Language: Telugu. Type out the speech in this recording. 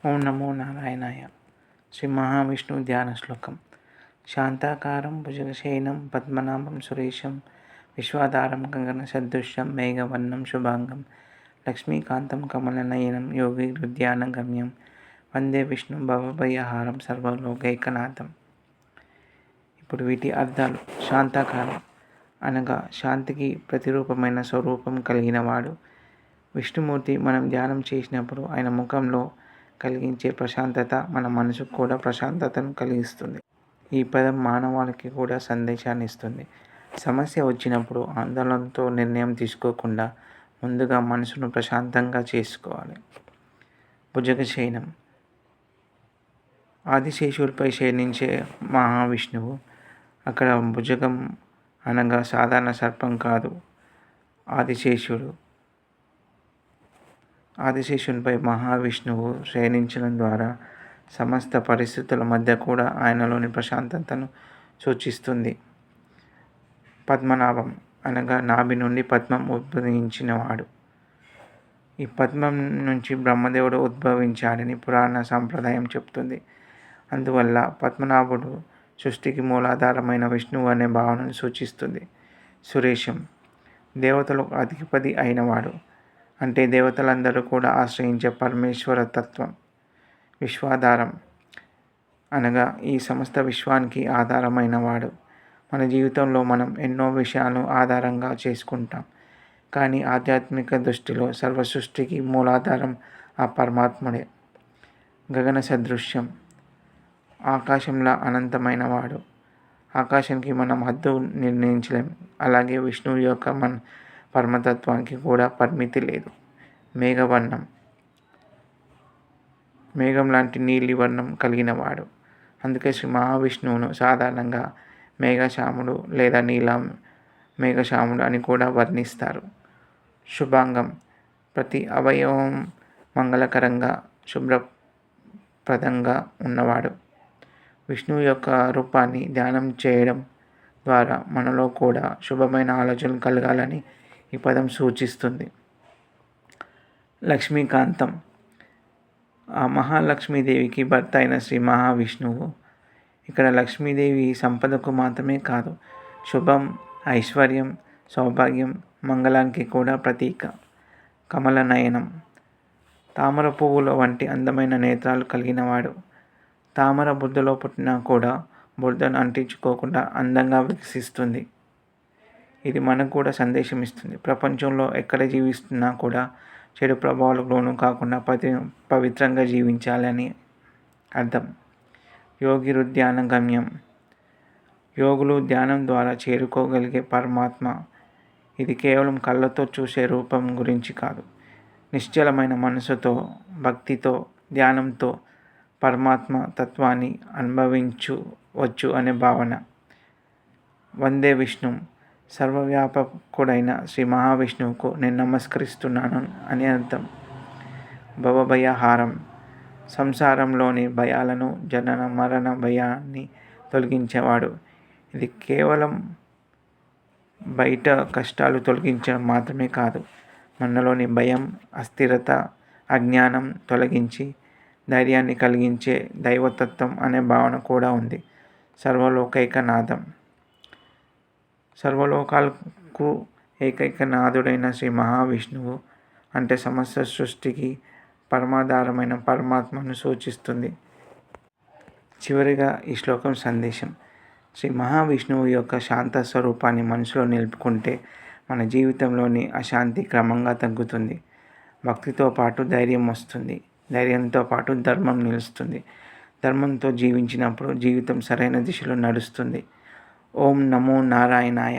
ఓం నమో నారాయణాయ. శ్రీ మహావిష్ణువు ధ్యాన శ్లోకం. శాంతాకారం భుజగశయనం పద్మనాభం సురేశం విశ్వాధారం గగన సదృశ్యం మేఘవర్ణం శుభాంగం లక్ష్మీకాంతం కమలనయనం యోగి హృద్యాన గమ్యం వందే విష్ణు భవభయహారం సర్వలోకైకనాథం. ఇప్పుడు వీటి అర్థాలు. శాంతాకారం అనగా శాంతికి ప్రతిరూపమైన స్వరూపం కలిగిన వాడు. విష్ణుమూర్తి మనం ధ్యానం చేసినప్పుడు ఆయన ముఖంలో కలిగించే ప్రశాంతత మన మనసుకు కూడా ప్రశాంతతను కలిగిస్తుంది. ఈ పదం మానవాళికి కూడా సందేశాన్ని ఇస్తుంది. సమస్య వచ్చినప్పుడు ఆందోళనతో నిర్ణయం తీసుకోకుండా ముందుగా మనసును ప్రశాంతంగా చేసుకోవాలి. భుజగశయనం ఆదిశేషుడిపై శయనించే మహావిష్ణువు. అక్కడ భుజగం అనగా సాధారణ సర్పం కాదు, ఆదిశేషునిపై మహావిష్ణువు శయనించడం ద్వారా సమస్త పరిస్థితుల మధ్య కూడా ఆయనలోని ప్రశాంతతను సూచిస్తుంది. పద్మనాభం అనగా నాభి నుండి పద్మం ఉద్భవించినవాడు. ఈ పద్మం నుంచి బ్రహ్మదేవుడు ఉద్భవించాడని పురాణ సాంప్రదాయం చెప్తుంది. అందువల్ల పద్మనాభుడు సృష్టికి మూలాధారమైన విష్ణువు అనే భావనను సూచిస్తుంది. సురేశం దేవతలకు అధిపతి అయినవాడు, అంటే దేవతలందరూ కూడా ఆశ్రయించే పరమేశ్వర తత్వం. విశ్వాధారం అనగా ఈ సమస్త విశ్వానికి ఆధారమైన వాడు. మన జీవితంలో మనం ఎన్నో విషయాలను ఆధారంగా చేసుకుంటాం, కానీ ఆధ్యాత్మిక దృష్టిలో సర్వ సృష్టికి మూలాధారం ఆ పరమాత్ముడే. గగన సదృశ్యం ఆకాశంలా అనంతమైన వాడు. ఆకాశానికి మనం హద్దు నిర్ణయించలేం, అలాగే విష్ణువు యొక్క పరమతత్వానికి కూడా పరిమితి లేదు. మేఘవర్ణం మేఘం లాంటి నీలి వర్ణం కలిగిన వాడు. అందుకే శ్రీ మహావిష్ణువును సాధారణంగా మేఘశ్యాముడు లేదా నీలం మేఘశ్యాముడు అని కూడా వర్ణిస్తారు. శుభాంగం ప్రతి అవయవం మంగళకరంగా శుభ్రప్రదంగా ఉన్నవాడు. విష్ణువు యొక్క రూపాన్ని ధ్యానం చేయడం ద్వారా మనలో కూడా శుభమైన ఆలోచనలు కలగాలని ఈ పదం సూచిస్తుంది. లక్ష్మీకాంతం ఆ మహాలక్ష్మీదేవికి భర్త అయిన శ్రీ మహావిష్ణువు. ఇక్కడ లక్ష్మీదేవి సంపదకు మాత్రమే కాదు, శుభం, ఐశ్వర్యం, సౌభాగ్యం, మంగళానికి కూడా ప్రతీక. కమలనయనం తామర పువ్వుల వంటి అందమైన నేత్రాలు కలిగినవాడు. తామర బురదలో పుట్టినా కూడా బురదను అంటించుకోకుండా అందంగా వికసిస్తుంది. ఇది మనకు కూడా సందేశం ఇస్తుంది. ప్రపంచంలో ఎక్కడ జీవిస్తున్నా కూడా చెడు ప్రభావాలకు లోను కాకుండా పవిత్రంగా జీవించాలని అర్థం. యోగి హృద్యాన గమ్యం యోగులు ధ్యానం ద్వారా చేరుకోగలిగే పరమాత్మ. ఇది కేవలం కళ్ళతో చూసే రూపం గురించి కాదు, నిశ్చలమైన మనసుతో, భక్తితో, ధ్యానంతో పరమాత్మ తత్వాన్ని అనుభవించవచ్చు అనే భావన. వందే విష్ణు సర్వవ్యాపకుడైన శ్రీ మహావిష్ణువుకు నేను నమస్కరిస్తున్నాను అని అర్థం. భవభయహారం సంసారంలోని భయాలను, జనన మరణ భయాన్ని తొలగించేవాడు. ఇది కేవలం బయట కష్టాలు తొలగించడం మాత్రమే కాదు, మనలోని భయం, అస్థిరత, అజ్ఞానం తొలగించి ధైర్యాన్ని కలిగించే దైవతత్వం అనే భావన కూడా ఉంది. సర్వలోకైకనాథం సర్వలోకాలకు ఏకైక నాథుడైన శ్రీ మహావిష్ణువు అంటే సమస్త సృష్టికి పరమాధారమైన పరమాత్మను సూచిస్తుంది. చివరిగా ఈ శ్లోకం సందేశం. శ్రీ మహావిష్ణువు యొక్క శాంత స్వరూపాన్ని మనసులో నిలుపుకుంటే మన జీవితంలోని అశాంతి క్రమంగా తగ్గుతుంది. భక్తితో పాటు ధైర్యం వస్తుంది, ధైర్యంతో పాటు ధర్మం నిలుస్తుంది. ధర్మంతో జీవించినప్పుడు జీవితం సరైన దిశలో నడుస్తుంది. ఓం నమో నారాయణాయ.